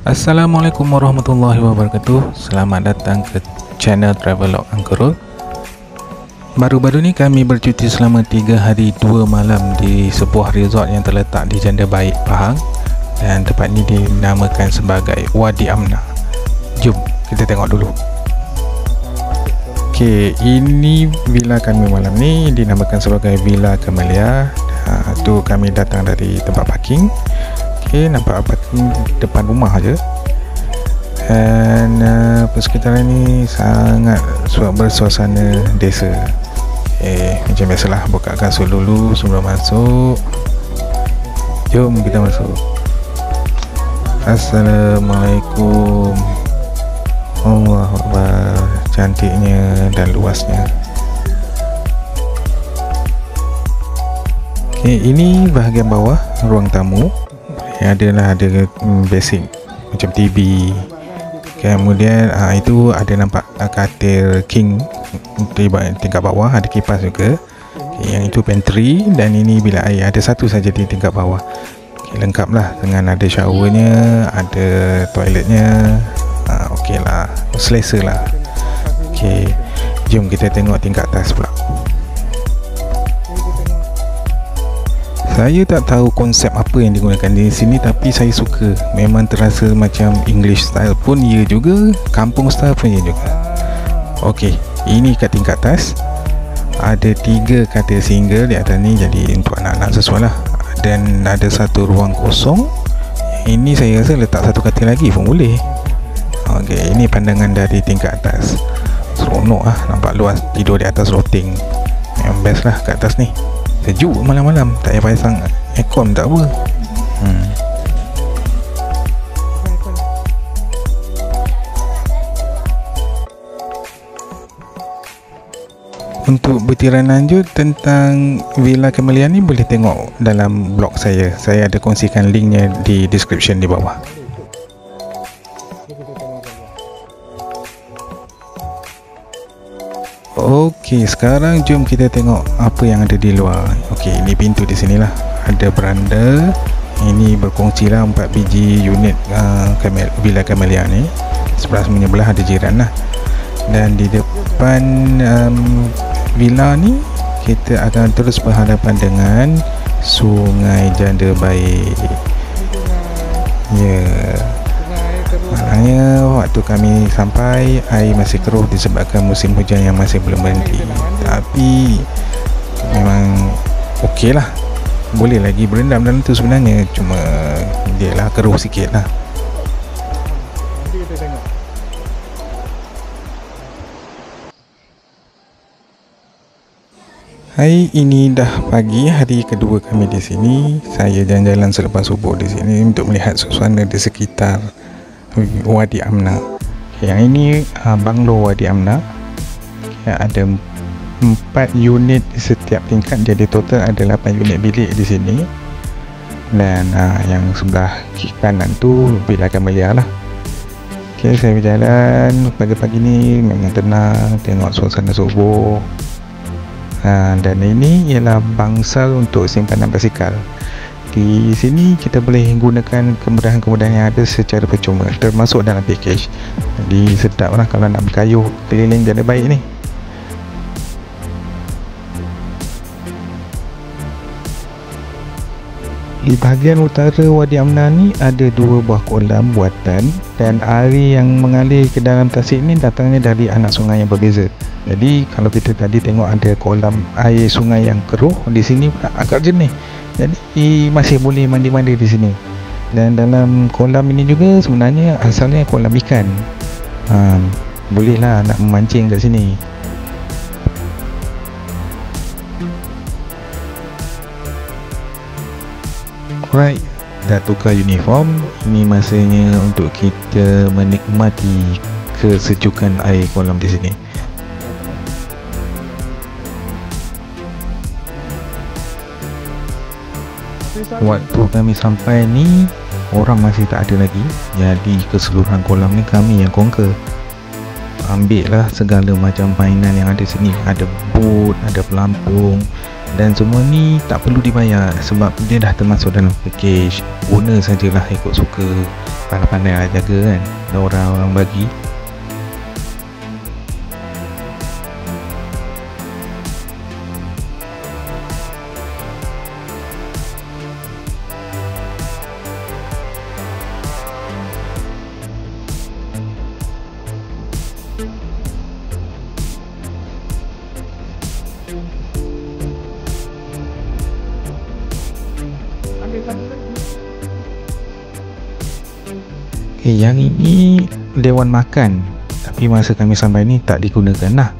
Assalamualaikum warahmatullahi wabarakatuh. Selamat datang ke channel Travelog Angkerul. Baru-baru ni kami bercuti selama 3 hari 2 malam di sebuah resort yang terletak di Janda Baik, Pahang, dan tempat ni dinamakan sebagai Wadi Amna. Jom kita tengok dulu. Okey, ini villa kami malam ni dinamakan sebagai Villa Camellia. Tu kami datang dari tempat parking. Okey, nampak parking depan rumah aja. Dan persekitaran ni sangat bersuasana desa. Macam biasalah, buka kasut dulu sebelum masuk. Jom kita masuk. Assalamualaikum. Allahu Akbar. Cantiknya dan luasnya. Okay, ini bahagian bawah ruang tamu. Ada basic macam TV. Kemudian itu ada nampak katil king di tingkat bawah, ada kipas juga. Yang itu pantry, dan ini bilik air ada satu saja di tingkat bawah. Lengkap lah dengan ada showernya, ada toiletnya. Okey lah, selesa lah. Okey, jom kita tengok tingkat atas pula. Saya tak tahu konsep apa yang digunakan di sini, tapi saya suka. Memang terasa macam English style pun ya juga, kampung style pun ya juga. Okey, ini kat tingkat atas ada 3 katil single di atas ni, jadi untuk anak-anak sesuai lah. Dan ada satu ruang kosong. Ini saya rasa letak satu katil lagi pun boleh. Okey, ini pandangan dari tingkat atas. Seronok lah, nampak luas. Tidur di atas rotting, yang best lah kat atas ni. Sejuk malam-malam, tak payah pasang aircon tak apa. Untuk butiran lanjut tentang Villa Camellia ni boleh tengok dalam blog saya. Saya ada kongsikan linknya di description di bawah. Okey, sekarang jom kita tengok apa yang ada di luar. Okey, ini pintu di sinilah. Ada beranda. Ini berkongsi lah 4 biji unit Villa Camellia ni. Sebelah menyebelah ada jiran lah. Dan di depan villa ni kita akan terus berhadapan dengan Sungai Janda Baik. Ya, maknanya waktu kami sampai air masih keruh disebabkan musim hujan yang masih belum berhenti. Tapi memang okey lah, boleh lagi berendam dalam tu sebenarnya. Cuma dia lah keruh sikit lah. Hari ini dah pagi, hari kedua kami di sini. Saya jalan-jalan selepas subuh di sini untuk melihat suasana di sekitar Wadi Amna. Yang ini banglo Wadi Amna. Ada 4 unit di setiap tingkat, jadi total ada 8 unit bilik di sini. Dan yang sebelah kanan tu Villa Camellia lah. Okay, saya berjalan pagi-pagi ni memang tenang, tengok suasana subuh. Dan ini ialah bangsal untuk simpanan basikal. Di sini kita boleh gunakan kemudahan-kemudahan yang ada secara percuma, termasuk dalam package. Jadi sedap lah kalau nak berkayuh keliling Janda Baik ni. Di bahagian utara Wadi Amna ni ada 2 buah kolam buatan, dan air yang mengalir ke dalam tasik ni datangnya dari anak sungai yang berbeza. Jadi kalau kita tadi tengok ada kolam air sungai yang keruh, di sini agak jernih. Jadi masih boleh mandi-mandi di sini. Dan dalam kolam ini juga sebenarnya asalnya kolam ikan. Bolehlah nak memancing kat sini. Alright, dah tukar uniform. Ini masanya untuk kita menikmati kesejukan air kolam di sini. Waktu kami sampai ni orang masih tak ada lagi, jadi keseluruhan kolam ni kami yang conquer. Ambil lah segala macam mainan yang ada sini. Ada boat, ada pelampung, dan semua ni tak perlu dibayar sebab dia dah termasuk dalam package. Guna sajalah ikut suka. pandai-pandai lah jaga kan, ada orang bagi. Yang ini dewan makan, tapi masa kami sampai ni tak digunakan lah.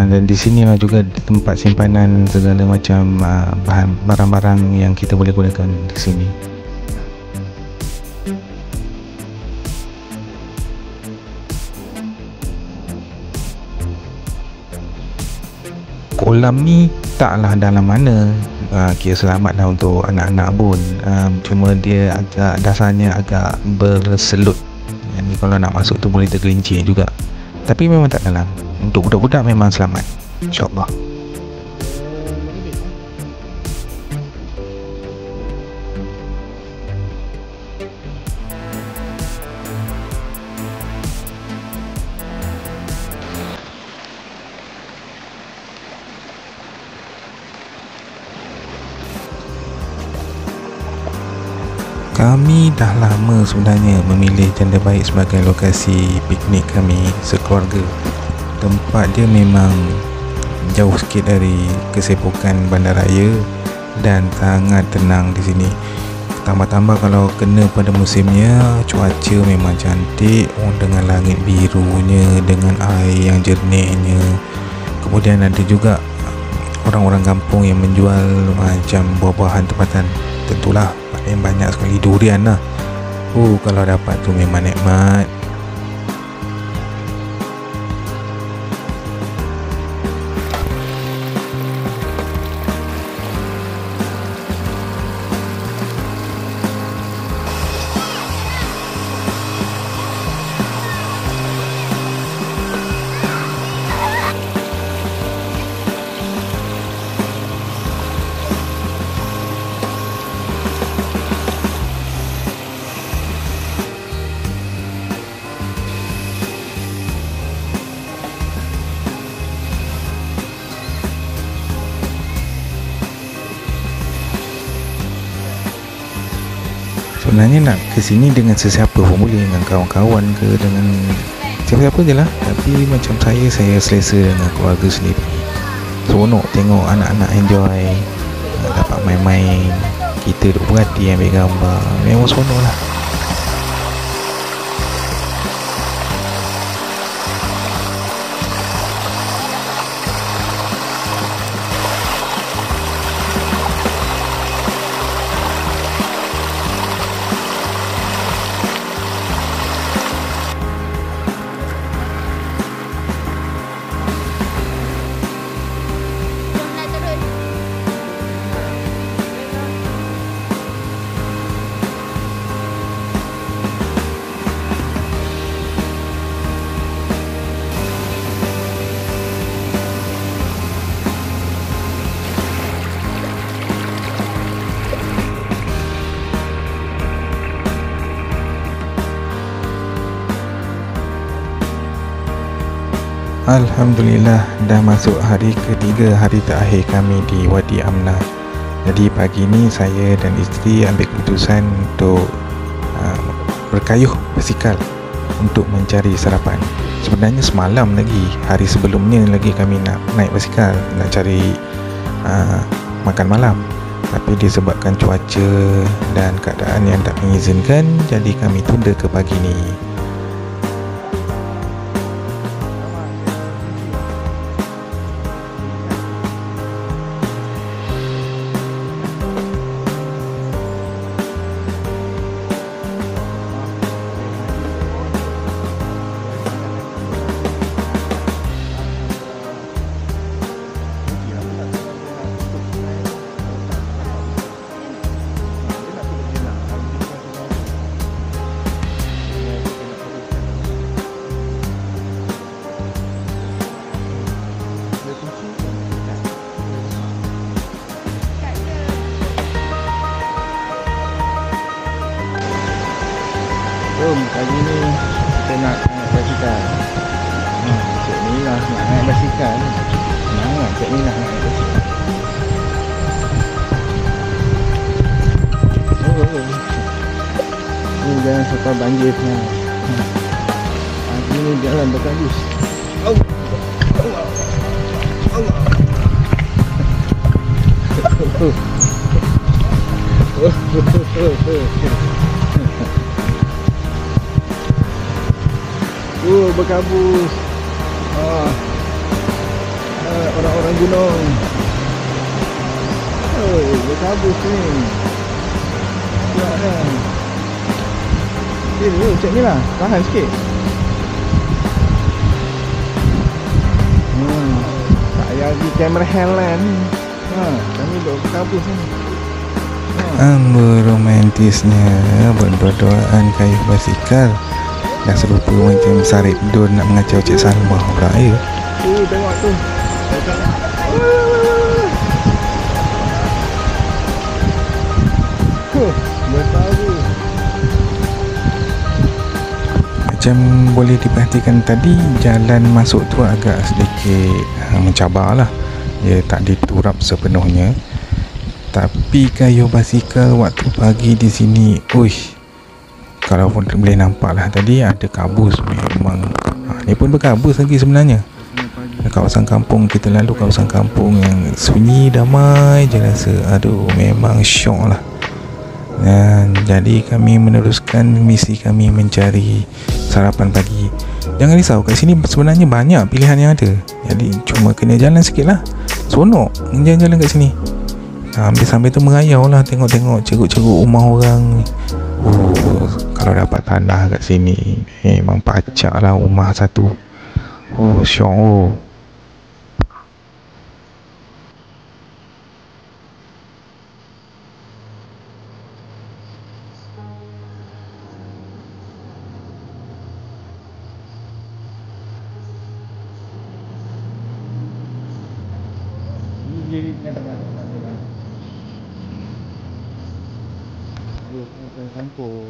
Dan di sini lah juga tempat simpanan segala macam bahan barang-barang yang kita boleh gunakan di sini. Kolam ni taklah dalam mana, kira selamat lah untuk anak-anak pun. Cuma dia agak, dasarnya agak berselut, jadi kalau nak masuk tu boleh tergelincir juga. Tapi memang tak dalam. Untuk budak-budak memang selamat, InsyaAllah. Kami dah lama sebenarnya memilih Janda Baik sebagai lokasi piknik kami sekeluarga. Tempat dia memang jauh sikit dari kesibukan bandaraya dan sangat tenang di sini. Tambah-tambah kalau kena pada musimnya, cuaca memang cantik, dengan langit birunya, dengan air yang jernihnya. Kemudian ada juga orang-orang kampung yang menjual macam buah-buahan tempatan. Tentulah yang banyak sekali durian lah. Kalau dapat tu memang nikmat. Sebenarnya nak ke sini dengan sesiapa pun boleh, dengan kawan-kawan ke, dengan siapa-siapa je lah. Tapi macam saya selesa dengan keluarga sendiri. Seronok tengok anak-anak enjoy, dapat main-main, kita duduk berhati ambil gambar. Memang seronok lah. Alhamdulillah, dah masuk hari ketiga, hari terakhir kami di Wadi Amna. Jadi pagi ni saya dan isteri ambil keputusan untuk berkayuh basikal untuk mencari sarapan. Sebenarnya semalam lagi, hari sebelumnya lagi kami nak naik basikal, nak cari makan malam. Tapi disebabkan cuaca dan keadaan yang tak mengizinkan, jadi kami tunda ke pagi ni. basikal. Semangat cik ni nak naik basikal. Ni jangan sampai banjir sebenarnya. Ini jalan berkabus. Allah. Berkabus. Orang-orang gunung. Berkabus ni. Kuat kan. Cik ni lah, tahan sikit. Tak payah pergi kamera handland. Kami duduk berkabus ni. Romantisnya berdua-duaan kayu basikal. Dah serupa macam Sarip Don nak mengacau Cik Salma pula ya. Tengok tu. Bertaruh. Macam boleh diperhatikan tadi, jalan masuk tu agak sedikit mencabar lah. Dia tak diturap sepenuhnya. Tapi kayu basikal waktu pagi di sini, kalau pun boleh nampak lah tadi ada kabus memang. Ni pun berkabus lagi sebenarnya. Kawasan kampung kita lalu, kawasan kampung yang sunyi damai je rasa. Aduh, memang syok lah. Jadi kami meneruskan misi kami mencari sarapan pagi. Jangan risau, kat sini sebenarnya banyak pilihan yang ada. Jadi cuma kena jalan sikit lah. Seronok jalan-jalan kat sini. Sambil tu merayau lah, tengok-tengok ceruk-ceruk rumah orang. Kalau dapat tanah kat sini memang pacak lah rumah satu. Syok. Campur.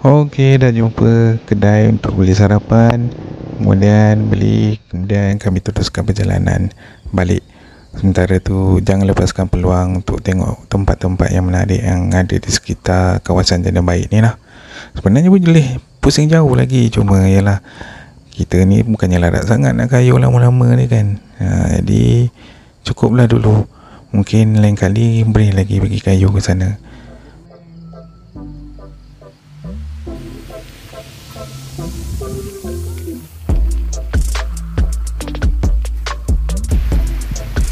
Okey, dah jumpa kedai untuk beli sarapan. Kemudian beli, kemudian kami teruskan perjalanan balik. Sementara tu jangan lepaskan peluang untuk tengok tempat-tempat yang menarik yang ada di sekitar kawasan Jana Baik ni lah. Sebenarnya boleh pusing jauh lagi, cuma ialah kita ni bukannya larat sangat nak kayuh lama-lama ni kan. Jadi cukuplah dulu. Mungkin lain kali boleh lagi pergi kayuh ke sana.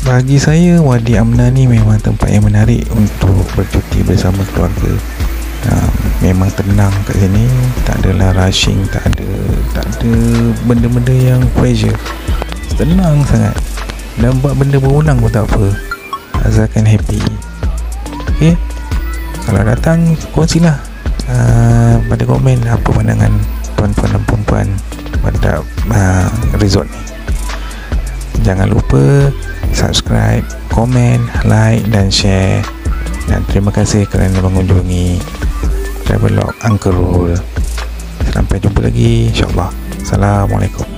Bagi saya, Wadi Amna ni memang tempat yang menarik untuk bercuti bersama keluarga. Memang tenang kat sini, tak adalah rushing, tak ada benda-benda yang pressure. Tenang sangat. Dan buat benda berulang pun tak apa, asalkan happy. Okay, kalau datang kongsilah pada komen apa pandangan tuan-tuan dan puan-puan pada resort ni. Jangan lupa subscribe, komen, like dan share. Dan terima kasih kerana mengunjungi Travelog Angkerul. Sampai jumpa lagi, insyaAllah. Assalamualaikum.